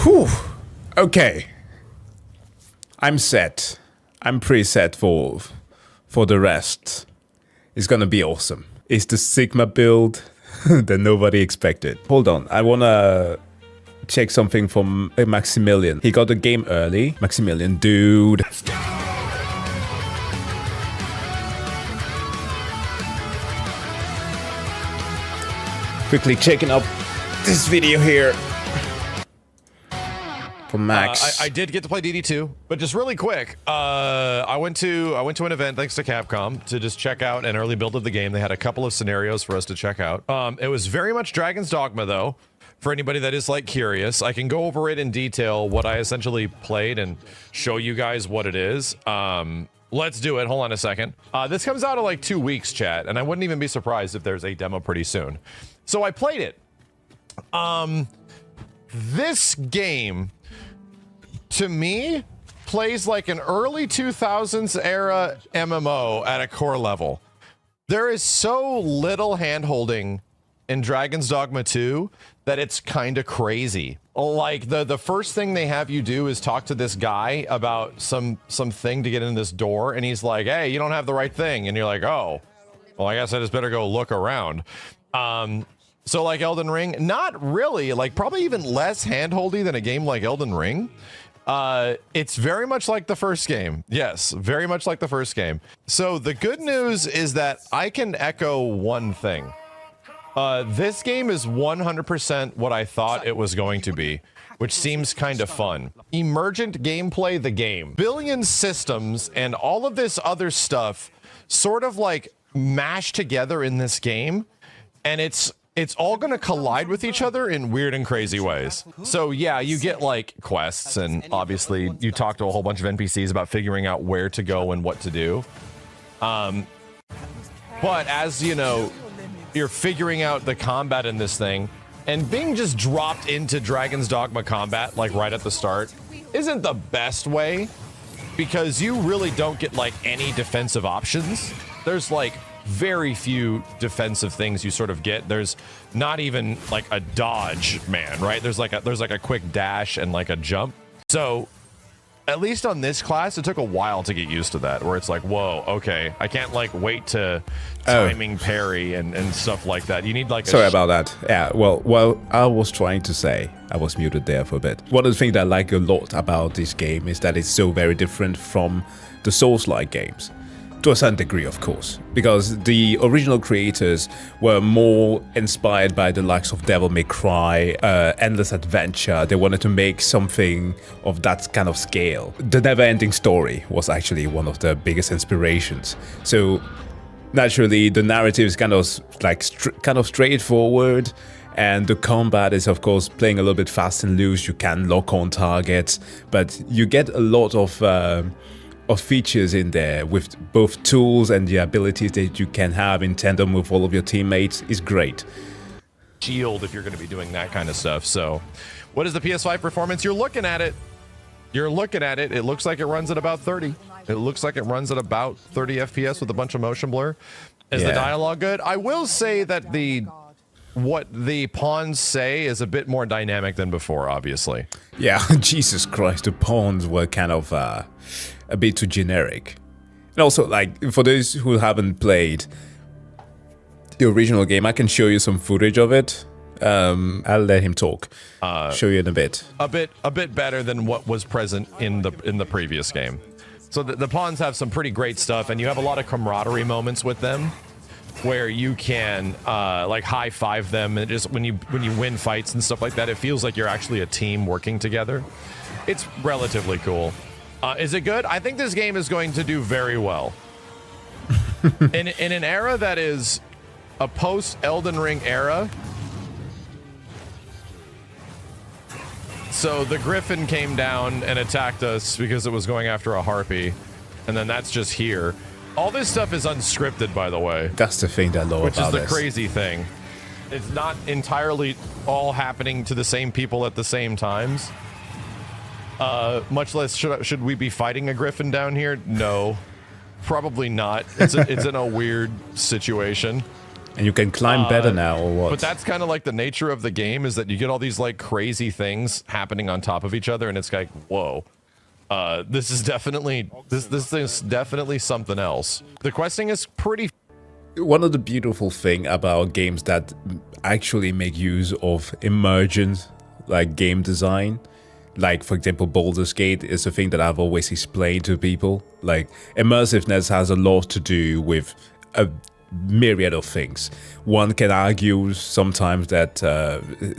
Whew. Okay. I'm set. I'm pretty set for the rest. It's gonna be awesome. It's the Sigma build that nobody expected. Hold on, I wanna check something from Maximilian. He got the game early. Maximilian, dude. Quickly checking up this video here. Max. I did get to play DD2, but just really quick, I went to an event thanks to Capcom to just check out an early build of the game. They had a couple of scenarios for us to check out. It was very much Dragon's Dogma though. For anybody that is like curious, I can go over it in detail what I essentially played and show you guys what it is. Let's do it. Hold on a second. This comes out in like 2 weeks, chat, and I wouldn't even be surprised if there's a demo pretty soon. So I played it. This game, to me, plays like an early 2000s era MMO at a core level. There is so little handholding in Dragon's Dogma 2 that it's kind of crazy. Like the first thing they have you do is talk to this guy about something to get in this door, and he's like, "Hey, you don't have the right thing," and you're like, "Oh, well, I guess I just better go look around." So like Elden Ring, not really. Like probably even less handholdy than a game like Elden Ring. It's very much like the first game. Yes, very much like the first game. So the good news is that I can echo one thing. This game is 100% what I thought it was going to be, which seems kind of fun. Emergent gameplay, the game. Billion systems and all of this other stuff sort of like mashed together in this game, and it's all going to collide with each other in weird and crazy ways. So yeah, you get like quests, and obviously you talk to a whole bunch of NPCs about figuring out where to go and what to do. But as you know, you're figuring out the combat in this thing, and being just dropped into Dragon's Dogma combat like right at the start isn't the best way, because you really don't get like any defensive options. There's like very few defensive things you sort of get. There's not even like a dodge, man, right? There's like a quick dash and like a jump. So at least on this class, it took a while to get used to that, where it's like, whoa, okay, I can't like wait to timing parry and stuff like that. You need like sorry about that. Yeah, well, I was trying to say, I was muted there for a bit. One of the things that I like a lot about this game is that it's so very different from the Souls-like games. To a certain degree, of course, because the original creators were more inspired by the likes of Devil May Cry, Endless Adventure. They wanted to make something of that kind of scale. The never-ending story was actually one of the biggest inspirations. So naturally, the narrative is kind of straightforward, and the combat is, of course, playing a little bit fast and loose. You can lock on targets, but you get a lot of features in there with both tools and the abilities that you can have in tandem with all of your teammates is great. Shield if you're going to be doing that kind of stuff. So what is the PS5 performance? You're looking at it. It looks like it runs at about 30. It looks like it runs at about 30 FPS with a bunch of motion blur. Is the dialogue good? I will say that what the pawns say is a bit more dynamic than before, obviously. Yeah, Jesus Christ, the pawns were kind of a bit too generic. And also, like, for those who haven't played the original game, I can show you some footage of it. I'll let him talk. Show you in a bit. A bit better than what was present in the previous game. So the pawns have some pretty great stuff, and you have a lot of camaraderie moments with them, where you can like high five them, and just when you win fights and stuff like that, it feels like you're actually a team working together. It's relatively cool. Is it good? I think this game is going to do very well. in an era that is a post Elden Ring era. So the Griffin came down and attacked us because it was going after a harpy, and then that's just here. All this stuff is unscripted, by the way. That's the thing that I love about this. Which is the crazy thing. It's not entirely all happening to the same people at the same times. Much less should we be fighting a Griffin down here? No, probably not. It's in a weird situation. And you can climb better now, or what? But that's kind of like the nature of the game, is that you get all these like crazy things happening on top of each other, and it's like, whoa. This is definitely this is definitely something else. The questing is pretty. One of the beautiful thing about games that actually make use of emergent like game design, like for example Baldur's Gate, is a thing that I've always explained to people. Like immersiveness has a lot to do with a myriad of things. One can argue sometimes that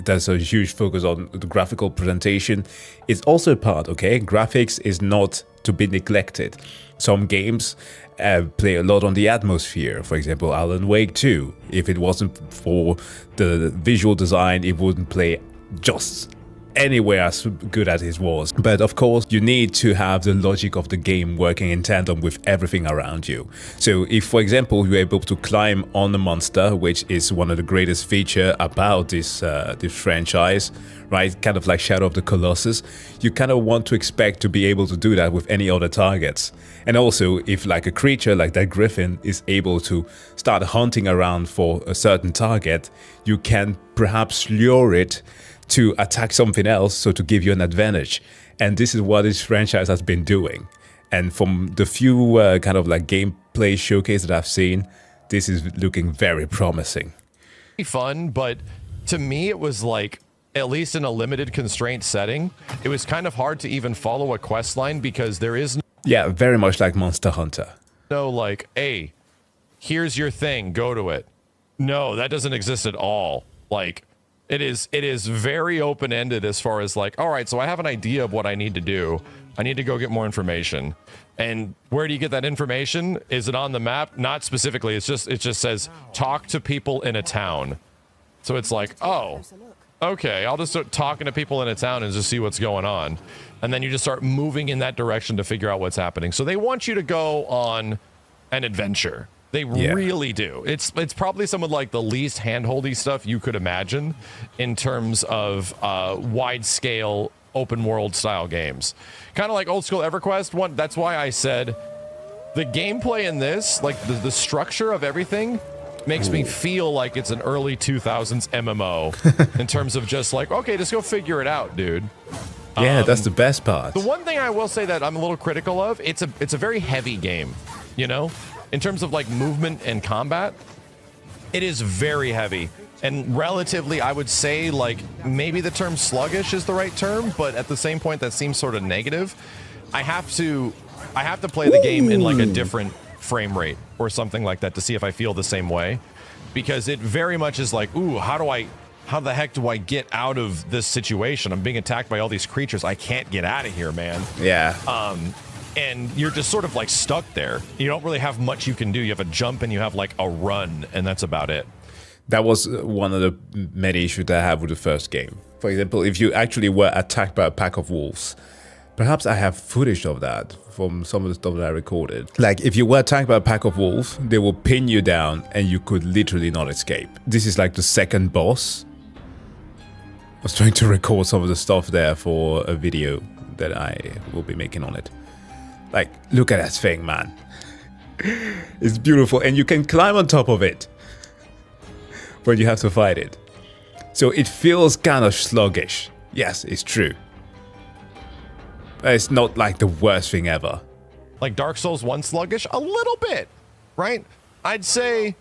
there's a huge focus on the graphical presentation. It's also a part, okay? Graphics is not to be neglected. Some games play a lot on the atmosphere. For example, Alan Wake 2. If it wasn't for the visual design, it wouldn't play just anywhere as good as it was. But of course, you need to have the logic of the game working in tandem with everything around you. So if, for example, you're able to climb on a monster, which is one of the greatest feature about this franchise, right? Kind of like Shadow of the Colossus, you kind of want to expect to be able to do that with any other targets. And also, if like a creature like that griffin is able to start hunting around for a certain target, you can perhaps lure it to attack something else, so to give you an advantage. And this is what this franchise has been doing. And from the few kind of like gameplay showcase that I've seen, this is looking very promising. Fun, but to me it was like, at least in a limited constraint setting, it was kind of hard to even follow a quest line, because there is yeah, very much like Monster Hunter. No, like, hey, here's your thing, go to it. No, that doesn't exist at all. Like, it is very open-ended as far as like, all right, so I have an idea of what I need to do. I need to go get more information. And where do you get that information? Is it on the map? Not specifically. It just says talk to people in a town. So it's like, oh, okay, I'll just start talking to people in a town and just see what's going on. And then you just start moving in that direction to figure out what's happening. So they want you to go on an adventure. They really do. It's probably some of like the least handholdy stuff you could imagine in terms of wide scale open world style games. Kind of like old school EverQuest. That's why I said the gameplay in this, like the structure of everything, makes me feel like it's an early 2000s MMO in terms of just like, okay, just go figure it out, dude. Yeah, that's the best part. The one thing I will say that I'm a little critical of, it's a very heavy game, you know? In terms of like movement and combat, it is very heavy. And relatively, I would say like maybe the term sluggish is the right term, but at the same point that seems sort of negative. I have to play the game in like a different frame rate or something like that to see if I feel the same way, because it very much is like, ooh, how the heck do I get out of this situation? I'm being attacked by all these creatures. I can't get out of here, man. Yeah. And you're just sort of like stuck there. You don't really have much you can do. You have a jump and you have like a run, and that's about it. That was one of the many issues that I have with the first game. For example, if you actually were attacked by a pack of wolves, perhaps I have footage of that from some of the stuff that I recorded. Like if you were attacked by a pack of wolves, they will pin you down and you could literally not escape. This is like the second boss. I was trying to record some of the stuff there for a video that I will be making on it. Like, look at that thing, man. It's beautiful, and you can climb on top of it, but you have to fight it. So it feels kind of sluggish. Yes, it's true. But it's not like the worst thing ever. Like Dark Souls 1 sluggish? A little bit, right? I'd say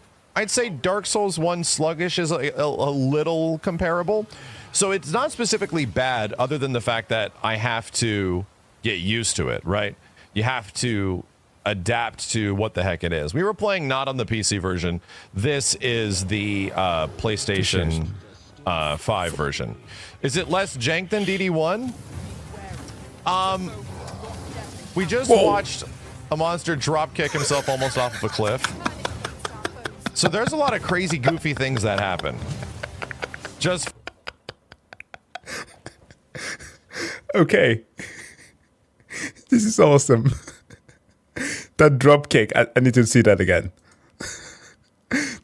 Dark Souls 1 sluggish is a little comparable. So it's not specifically bad other than the fact that I have to get used to it, right? You have to adapt to what the heck it is. We were playing not on the PC version. This is the PlayStation 5 version. Is it less jank than DD1? We just watched a monster drop kick himself almost off of a cliff. So there's a lot of crazy, goofy things that happen. Just... Okay. This is awesome. That drop kick, I need to see that again.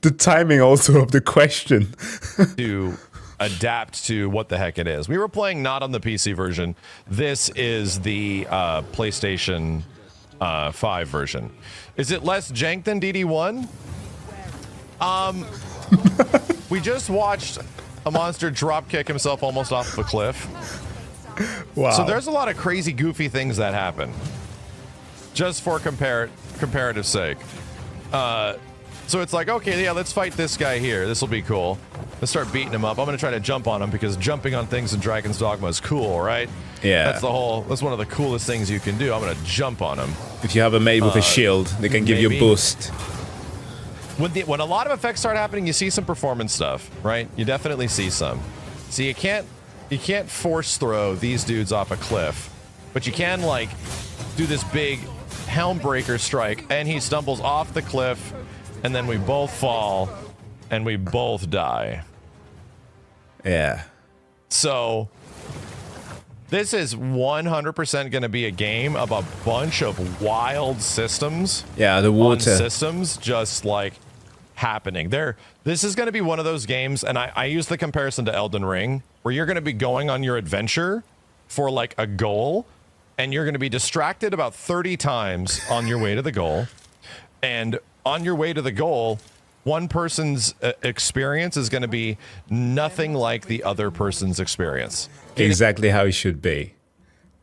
The timing also of the question. To adapt to what the heck it is. We were playing not on the PC version. This is the PlayStation 5 version. Is it less jank than DD1? We just watched a monster drop kick himself almost off of a cliff. Wow. So there's a lot of crazy, goofy things that happen. Just for comparative sake. So it's like, okay, yeah, let's fight this guy here. This will be cool. Let's start beating him up. I'm going to try to jump on him because jumping on things in Dragon's Dogma is cool, right? Yeah. That's one of the coolest things you can do. I'm going to jump on him. If you have a mate with a shield, they can give you a boost. When a lot of effects start happening, you see some performance stuff, right? You definitely see some. See, you can't force throw these dudes off a cliff, but you can like do this big helm breaker strike, and he stumbles off the cliff, and then we both fall, and we both die. Yeah. So this is 100% going to be a game of a bunch of wild systems. Yeah, the water systems just like happening there. This is going to be one of those games, and I use the comparison to Elden Ring, where you're going to be going on your adventure for like a goal, and you're going to be distracted about 30 times on your way to the goal. And on your way to the goal, one person's experience is going to be nothing like the other person's experience. Exactly how it should be.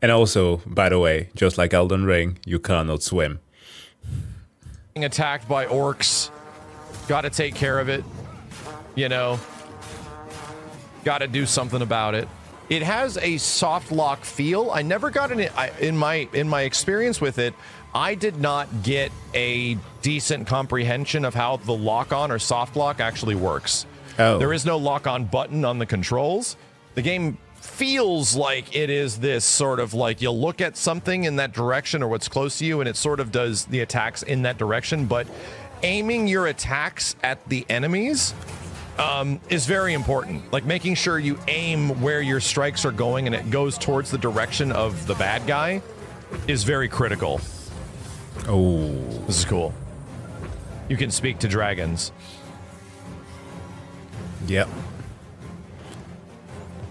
And also, by the way, just like Elden Ring, you cannot swim. Being attacked by orcs, got to take care of it, you know. Got to do something about it. It has a soft lock feel. I never got in my experience with it. I did not get a decent comprehension of how the lock-on or soft lock actually works. Oh. There is no lock-on button on the controls. The game feels like it is this sort of like you'll look at something in that direction or what's close to you, and it sort of does the attacks in that direction. But aiming your attacks at the enemies is very important. Like making sure you aim where your strikes are going and it goes towards the direction of the bad guy is very critical. Oh. This is cool. You can speak to dragons. Yep.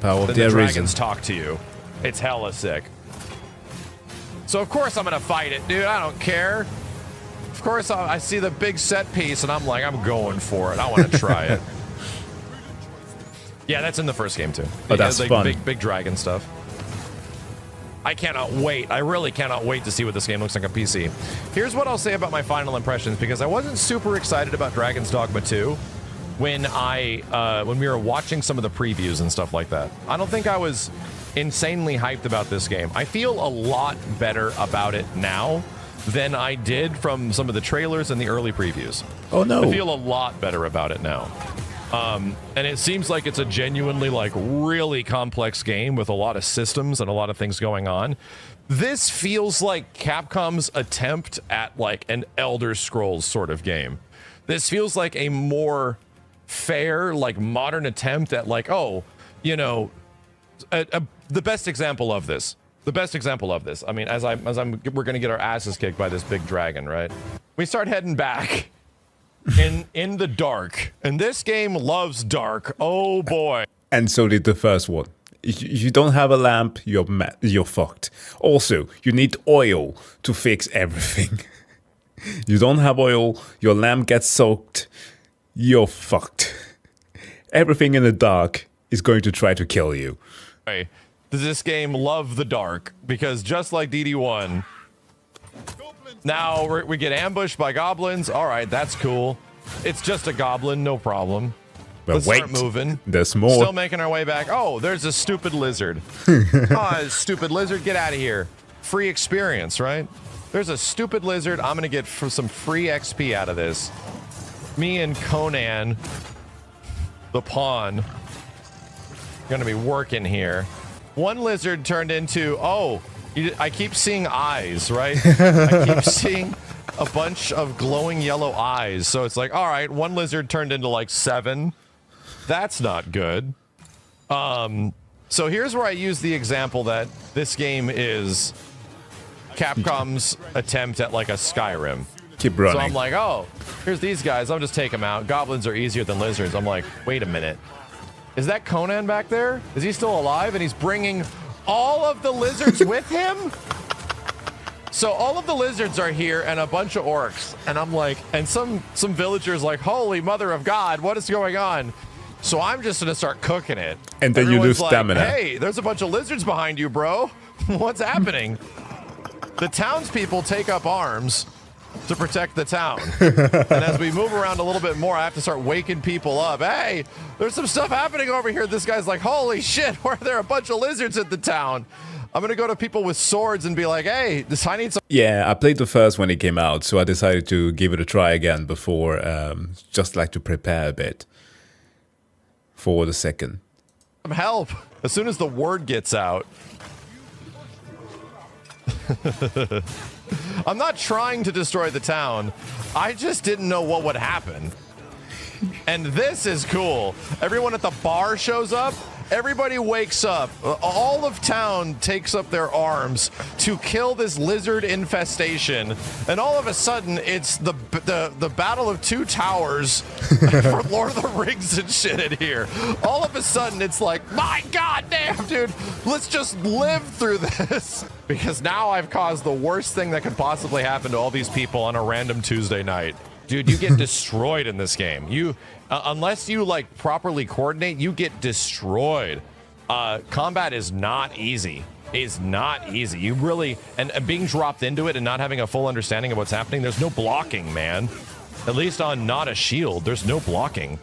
Power of Then their the reason. dragons talk to you. It's hella sick. So of course I'm gonna fight it, dude. I don't care. Of course I see the big set piece and I'm like, I'm going for it. I want to try it. Yeah, that's in the first game too. Oh, that's like fun. Big dragon stuff. I cannot wait. I really cannot wait to see what this game looks like on PC. Here's what I'll say about my final impressions, because I wasn't super excited about Dragon's Dogma 2 when we were watching some of the previews and stuff like that. I don't think I was insanely hyped about this game. I feel a lot better about it now than I did from some of the trailers and the early previews. Oh no. I feel a lot better about it now. And it seems like it's a genuinely like really complex game with a lot of systems and a lot of things going on. This feels like Capcom's attempt at like an Elder Scrolls sort of game. This feels like a more fair, like modern attempt at like, oh, you know, the best example of this. I mean, we're gonna get our asses kicked by this big dragon, right? We start heading back in the dark, and this game loves dark. Oh boy! And so did the first one. If you don't have a lamp, you're fucked. Also, you need oil to fix everything. You don't have oil, your lamp gets soaked, you're fucked. Everything in the dark is going to try to kill you. Hey, does this game love the dark? Because just like DD1, now we get ambushed by goblins. All right, that's cool. It's just a goblin, no problem. But Let's wait, start moving. there's more. Still making our way back. Oh, there's a stupid lizard. Stupid lizard, get out of here. Free experience, right? There's a stupid lizard. I'm gonna get some free XP out of this. Me and Conan, the pawn, gonna be working here. One lizard turned into, I keep seeing eyes, right? I keep seeing a bunch of glowing yellow eyes. So it's like, all right, one lizard turned into like 7. That's not good. So here's where I use the example that this game is Capcom's attempt at like a Skyrim. Keep running. So I'm like, oh, here's these guys. I'll just take them out. Goblins are easier than lizards. I'm like, wait a minute. Is that Conan back there? Is he still alive? And he's bringing all of the lizards with him? So all of the lizards are here and a bunch of orcs, and I'm like, and some villagers like, holy mother of God, what is going on? So I'm just gonna start cooking it. And then you lose like, stamina. Hey, there's a bunch of lizards behind you, bro. What's happening? The townspeople take up arms to protect the town. And as we move around a little bit more, I have to start waking people up. Hey, there's some stuff happening over here. This guy's like, holy shit, why are there a bunch of lizards in the town? I'm going to go to people with swords and be like, hey, I need some... Yeah, I played the first when it came out, so I decided to give it a try again before, just like to prepare a bit for the second. help. As soon as the word gets out. I'm not trying to destroy the town. I just didn't know what would happen. And this is cool. Everyone at the bar shows up. Everybody wakes up. All of town takes up their arms to kill this lizard infestation. And all of a sudden, it's the battle of two towers for Lord of the Rings and shit in here. All of a sudden, it's like, my god damn, dude, let's just live through this. Because now I've caused the worst thing that could possibly happen to all these people on a random Tuesday night. Dude, you get destroyed in this game. You, unless you like properly coordinate, you get destroyed. Combat is not easy. It's not easy. You really, and being dropped into it and not having a full understanding of what's happening, there's no blocking, man. At least on not a shield, there's no blocking.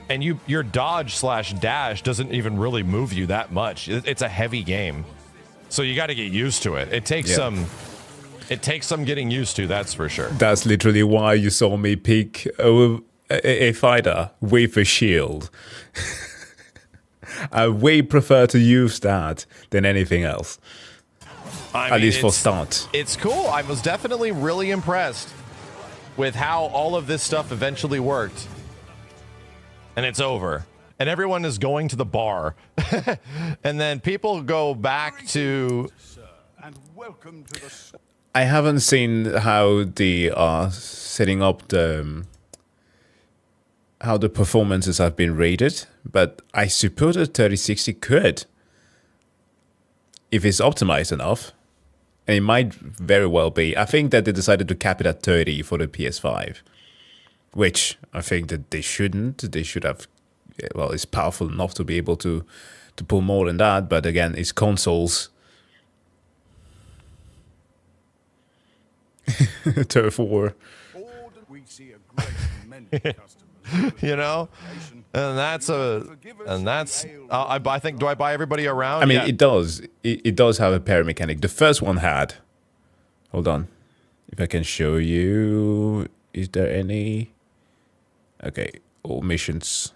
And your dodge / dash doesn't even really move you that much. It's a heavy game. So you got to get used to it. It takes some... It takes some getting used to, that's for sure. That's literally why you saw me pick a fighter with a shield. I way prefer to use that than anything else. At least for start. It's cool. I was definitely really impressed with how all of this stuff eventually worked. And it's over. And everyone is going to the bar. And then people go back to... And welcome to the... I haven't seen how they are setting up how the performances have been rated, but I suppose a 3060 could, if it's optimized enough, and it might very well be. I think that they decided to cap it at 30 for the PS5, which I think that they shouldn't. They should have, well, it's powerful enough to be able to pull more than that, but again, it's consoles. Turf War. You know, I think, do I buy everybody around? I mean, it does. It does have a parry mechanic. The first one had. Hold on, if I can show you. Is there any? Okay, all missions.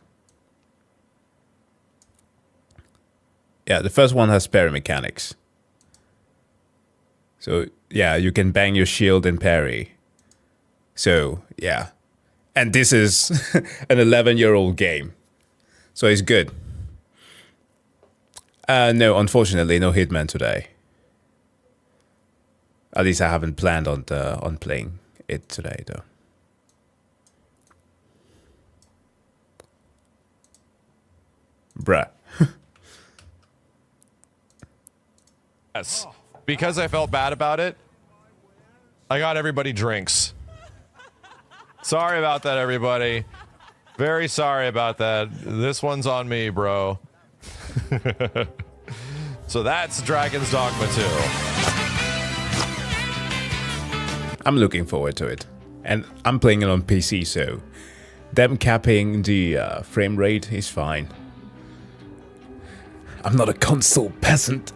Yeah, the first one has parry mechanics. So, yeah, you can bang your shield and parry. So, yeah. And this is an 11-year-old game. So it's good. No, unfortunately, no Hitman today. At least I haven't planned on playing it today, though. Bruh. Yes. Because I felt bad about it, I got everybody drinks. Sorry about that, everybody. Very sorry about that. This one's on me, bro. So that's Dragon's Dogma 2. I'm looking forward to it. And I'm playing it on PC, so them capping the frame rate is fine. I'm not a console peasant.